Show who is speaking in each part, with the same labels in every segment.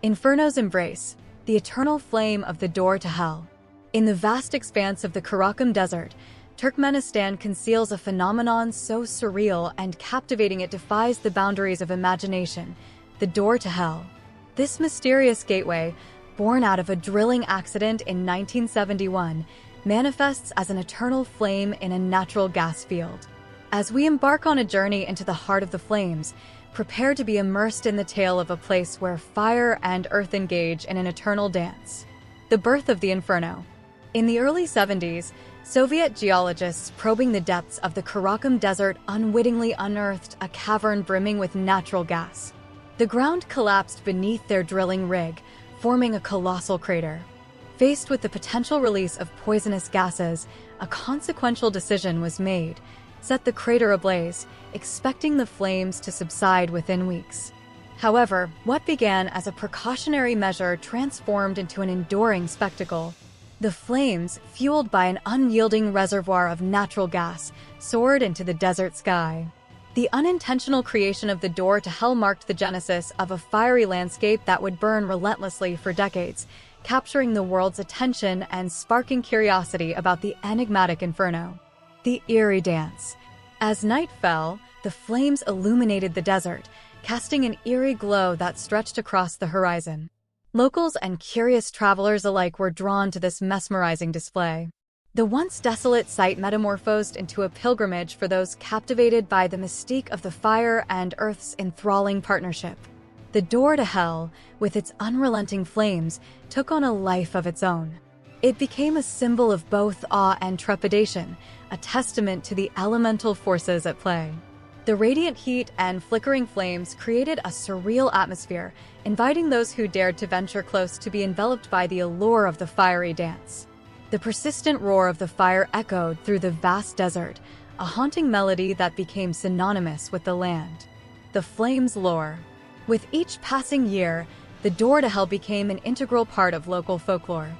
Speaker 1: Inferno's embrace, the eternal flame of the door to hell. In the vast expanse of the Karakum Desert, Turkmenistan conceals a phenomenon so surreal and captivating it defies the boundaries of imagination, the door to hell. This mysterious gateway, born out of a drilling accident in 1971, manifests as an eternal flame in a natural gas field. As we embark on a journey into the heart of the flames, prepare to be immersed in the tale of a place where fire and earth engage in an eternal dance. The Birth of the Inferno. In the early 70s, Soviet geologists probing the depths of the Karakum Desert unwittingly unearthed a cavern brimming with natural gas. The ground collapsed beneath their drilling rig, forming a colossal crater. Faced with the potential release of poisonous gases, a consequential decision was made: set the crater ablaze, expecting the flames to subside within weeks. However, what began as a precautionary measure transformed into an enduring spectacle. The flames, fueled by an unyielding reservoir of natural gas, soared into the desert sky. The unintentional creation of the door to hell marked the genesis of a fiery landscape that would burn relentlessly for decades, capturing the world's attention and sparking curiosity about the enigmatic inferno. The Eerie Dance. As night fell, the flames illuminated the desert, casting an eerie glow that stretched across the horizon. Locals and curious travelers alike were drawn to this mesmerizing display. The once desolate site metamorphosed into a pilgrimage for those captivated by the mystique of the fire and earth's enthralling partnership. The door to hell, with its unrelenting flames, took on a life of its own. It became a symbol of both awe and trepidation, a testament to the elemental forces at play. The radiant heat and flickering flames created a surreal atmosphere, inviting those who dared to venture close to be enveloped by the allure of the fiery dance. The persistent roar of the fire echoed through the vast desert, a haunting melody that became synonymous with the land. The flames' lore. With each passing year, the door to hell became an integral part of local folklore.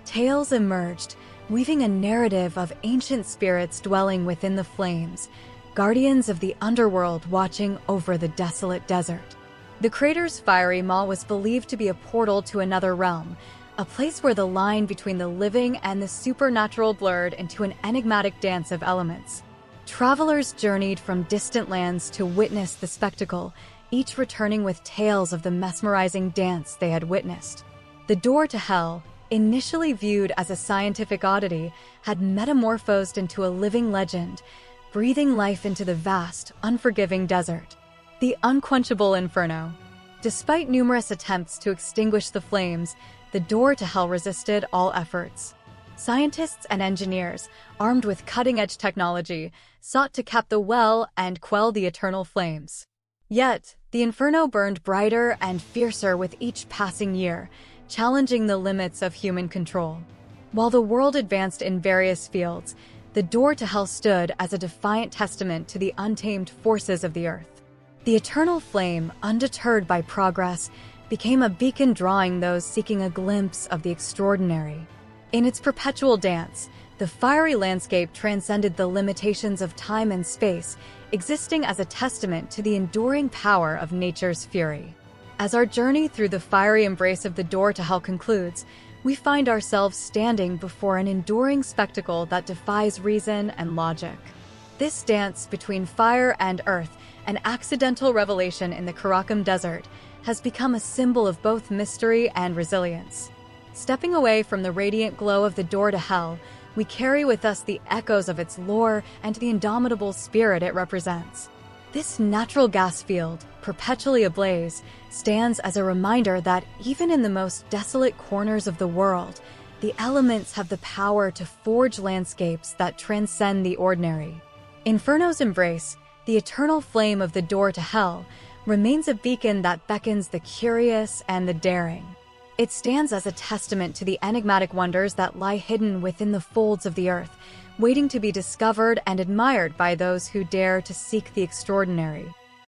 Speaker 1: Tales emerged, weaving a narrative of ancient spirits dwelling within the flames, guardians of the underworld watching over the desolate desert. The crater's fiery maw was believed to be a portal to another realm, a place where the line between the living and the supernatural blurred into an enigmatic dance of elements. Travelers journeyed from distant lands to witness the spectacle, each returning with tales of the mesmerizing dance they had witnessed. The door to hell, initially viewed as a scientific oddity, had metamorphosed into a living legend, breathing life into the vast, unforgiving desert. The Unquenchable Inferno. Despite numerous attempts to extinguish the flames, the door to hell resisted all efforts. Scientists and engineers, armed with cutting-edge technology, sought to cap the well and quell the eternal flames. Yet, the inferno burned brighter and fiercer with each passing year, challenging the limits of human control. While the world advanced in various fields, the door to hell stood as a defiant testament to the untamed forces of the earth. The eternal flame, undeterred by progress, became a beacon drawing those seeking a glimpse of the extraordinary. In its perpetual dance, the fiery landscape transcended the limitations of time and space, existing as a testament to the enduring power of nature's fury. As our journey through the fiery embrace of the door to hell concludes, we find ourselves standing before an enduring spectacle that defies reason and logic. This dance between fire and earth, an accidental revelation in the Karakum Desert, has become a symbol of both mystery and resilience. Stepping away from the radiant glow of the door to hell, we carry with us the echoes of its lore and the indomitable spirit it represents. This natural gas field, perpetually ablaze, stands as a reminder that even in the most desolate corners of the world, the elements have the power to forge landscapes that transcend the ordinary. Inferno's embrace, the eternal flame of the door to hell, remains a beacon that beckons the curious and the daring. It stands as a testament to the enigmatic wonders that lie hidden within the folds of the earth, waiting to be discovered and admired by those who dare to seek the extraordinary.